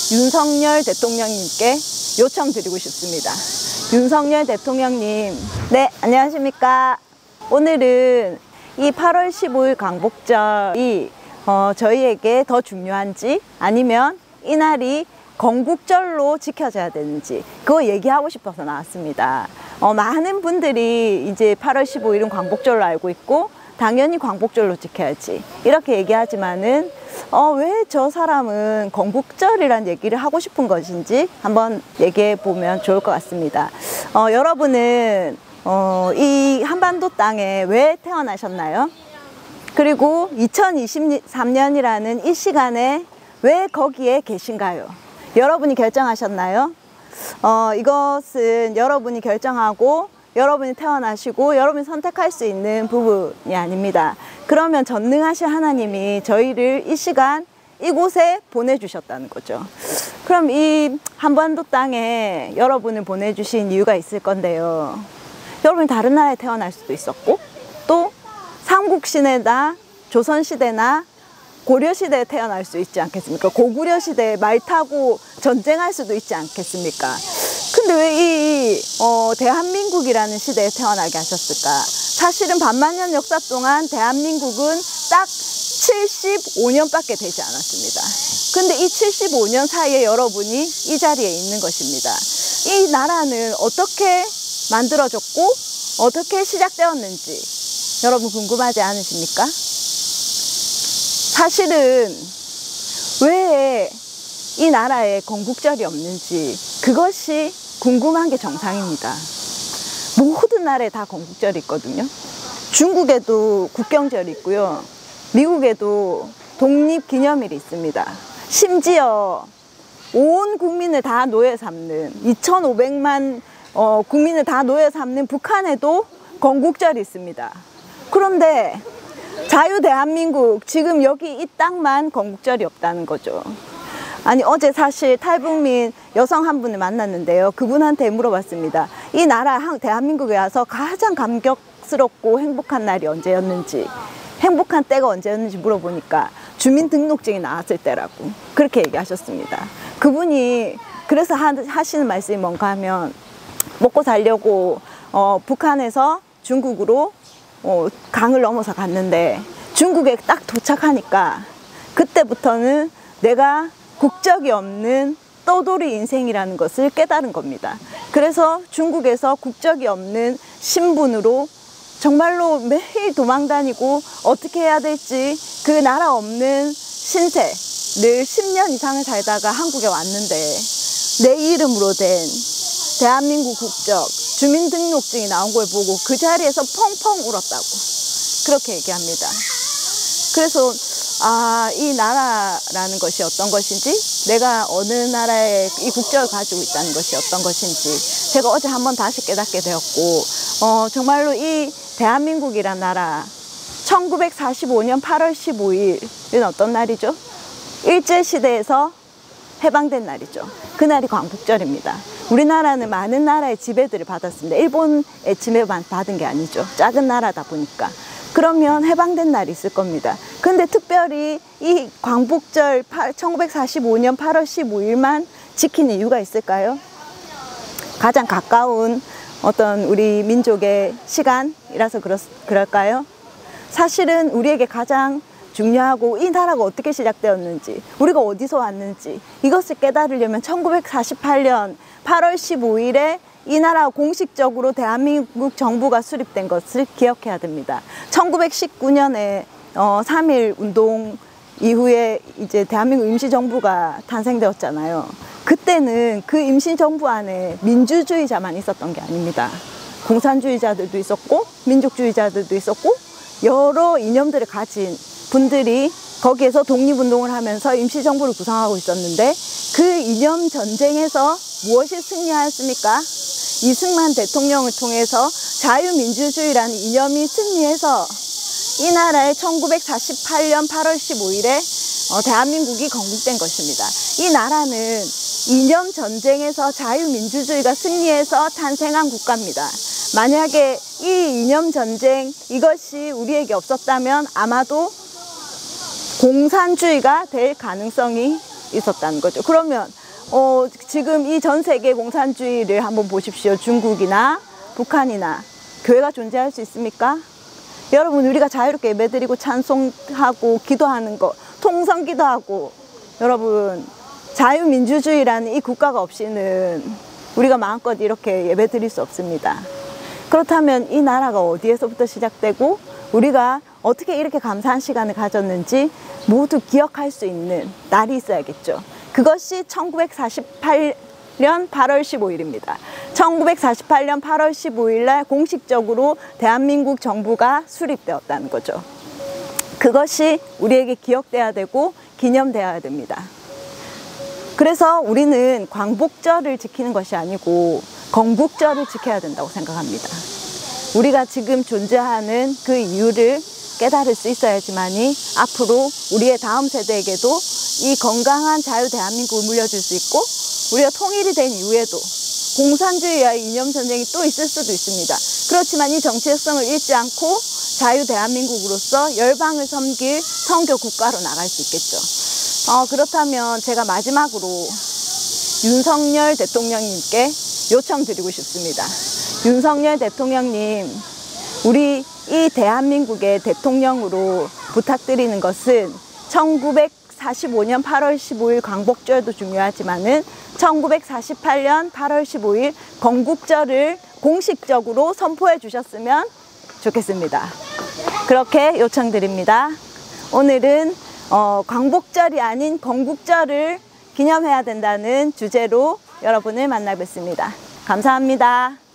윤석열 대통령님께 요청드리고 싶습니다. 윤석열 대통령님, 네, 안녕하십니까. 오늘은 이 8월 15일 광복절이 저희에게 더 중요한지, 아니면 이날이 건국절로 지켜져야 되는지, 그거 얘기하고 싶어서 나왔습니다. 많은 분들이 이제 8월 15일은 광복절로 알고 있고 당연히 광복절로 지켜야지 이렇게 얘기하지만은 왜 저 사람은 건국절이란 얘기를 하고 싶은 것인지 한번 얘기해 보면 좋을 것 같습니다. 여러분은 이 한반도 땅에 왜 태어나셨나요? 그리고 2023년이라는 이 시간에 왜 거기에 계신가요? 여러분이 결정하셨나요? 이것은 여러분이 결정하고 여러분이 태어나시고 여러분이 선택할 수 있는 부분이 아닙니다. 그러면 전능하신 하나님이 저희를 이 시간 이곳에 보내주셨다는 거죠. 그럼 이 한반도 땅에 여러분을 보내주신 이유가 있을 건데요. 여러분이 다른 나라에 태어날 수도 있었고, 또 삼국시대나 조선시대나 고려시대에 태어날 수 있지 않겠습니까? 고구려 시대에 말 타고 전쟁할 수도 있지 않겠습니까? 근데 왜 이 대한민국이라는 시대에 태어나게 하셨을까? 사실은 반만년 역사 동안 대한민국은 딱 75년밖에 되지 않았습니다. 근데 이 75년 사이에 여러분이 이 자리에 있는 것입니다. 이 나라는 어떻게 만들어졌고 어떻게 시작되었는지 여러분 궁금하지 않으십니까? 사실은 왜 이 나라에 건국절이 없는지 그것이 궁금한 게 정상입니다. 모든 나라에 다 건국절이 있거든요. 중국에도 국경절이 있고요. 미국에도 독립기념일이 있습니다. 심지어 온 국민을 다 노예 삼는 2,500만 국민을 다 노예 삼는 북한에도 건국절이 있습니다. 그런데 자유대한민국 지금 여기 이 땅만 건국절이 없다는 거죠. 아니, 어제 사실 탈북민 여성 한 분을 만났는데요. 그분한테 물어봤습니다. 이 나라 대한민국에 와서 가장 감격스럽고 행복한 날이 언제였는지, 행복한 때가 언제였는지 물어보니까 주민등록증이 나왔을 때라고 그렇게 얘기하셨습니다. 그분이 그래서 하시는 말씀이 뭔가 하면, 먹고 살려고 북한에서 중국으로 강을 넘어서 갔는데 중국에 딱 도착하니까 그때부터는 내가 국적이 없는 떠돌이 인생이라는 것을 깨달은 겁니다. 그래서 중국에서 국적이 없는 신분으로 정말로 매일 도망다니고 어떻게 해야 될지 그 나라 없는 신세를 10년 이상을 살다가 한국에 왔는데 내 이름으로 된 대한민국 국적 주민등록증이 나온 걸 보고 그 자리에서 펑펑 울었다고 그렇게 얘기합니다. 그래서 이 나라라는 것이 어떤 것인지, 내가 어느 나라에 이 국적을 가지고 있다는 것이 어떤 것인지 제가 어제 한번 다시 깨닫게 되었고, 정말로 이 대한민국이란 나라 1945년 8월 15일은 어떤 날이죠? 일제시대에서 해방된 날이죠. 그날이 광복절입니다. 우리나라는 많은 나라의 지배들을 받았습니다. 일본의 지배만 받은 게 아니죠. 작은 나라다 보니까. 그러면 해방된 날이 있을 겁니다. 근데 특별히 이 광복절 1945년 8월 15일만 지키는 이유가 있을까요? 가장 가까운 어떤 우리 민족의 시간이라서 그럴까요? 사실은 우리에게 가장 중요하고 이 나라가 어떻게 시작되었는지, 우리가 어디서 왔는지 이것을 깨달으려면 1948년 8월 15일에 이 나라 공식적으로 대한민국 정부가 수립된 것을 기억해야 됩니다. 1919년에 3.1 운동 이후에 이제 대한민국 임시정부가 탄생되었잖아요. 그때는 그 임시정부 안에 민주주의자만 있었던 게 아닙니다. 공산주의자들도 있었고 민족주의자들도 있었고 여러 이념들을 가진 분들이 거기에서 독립운동을 하면서 임시정부를 구성하고 있었는데, 그 이념 전쟁에서 무엇이 승리하였습니까? 이승만 대통령을 통해서 자유민주주의라는 이념이 승리해서 이 나라의 1948년 8월 15일에 대한민국이 건국된 것입니다. 이 나라는 이념 전쟁에서 자유민주주의가 승리해서 탄생한 국가입니다. 만약에 이 이념 전쟁 이것이 우리에게 없었다면 아마도 공산주의가 될 가능성이 있었다는 거죠. 그러면 지금 이 전 세계 공산주의를 한번 보십시오. 중국이나 북한이나 교회가 존재할 수 있습니까? 여러분, 우리가 자유롭게 예배드리고 찬송하고 기도하는 거, 통성기도하고, 여러분, 자유민주주의라는 이 국가가 없이는 우리가 마음껏 이렇게 예배드릴 수 없습니다. 그렇다면 이 나라가 어디에서부터 시작되고 우리가 어떻게 이렇게 감사한 시간을 가졌는지 모두 기억할 수 있는 날이 있어야겠죠. 그것이 1948년 8월 15일입니다. 1948년 8월 15일 날 공식적으로 대한민국 정부가 수립되었다는 거죠. 그것이 우리에게 기억돼야 되고 기념되어야 됩니다. 그래서 우리는 광복절을 지키는 것이 아니고 건국절을 지켜야 된다고 생각합니다. 우리가 지금 존재하는 그 이유를 깨달을 수 있어야지만이 앞으로 우리의 다음 세대에게도 이 건강한 자유 대한민국을 물려줄 수 있고, 우리가 통일이 된 이후에도 공산주의와의 이념전쟁이 또 있을 수도 있습니다. 그렇지만 이 정체성을 잃지 않고 자유 대한민국으로서 열방을 섬길 선교 국가로 나갈 수 있겠죠. 그렇다면 제가 마지막으로 윤석열 대통령님께 요청드리고 싶습니다. 윤석열 대통령님, 우리 이 대한민국의 대통령으로 부탁드리는 것은 1945년 8월 15일 광복절도 중요하지만은 1948년 8월 15일 건국절을 공식적으로 선포해 주셨으면 좋겠습니다. 그렇게 요청드립니다. 오늘은 광복절이 아닌 건국절을 기념해야 된다는 주제로 여러분을 만나 뵙습니다. 감사합니다.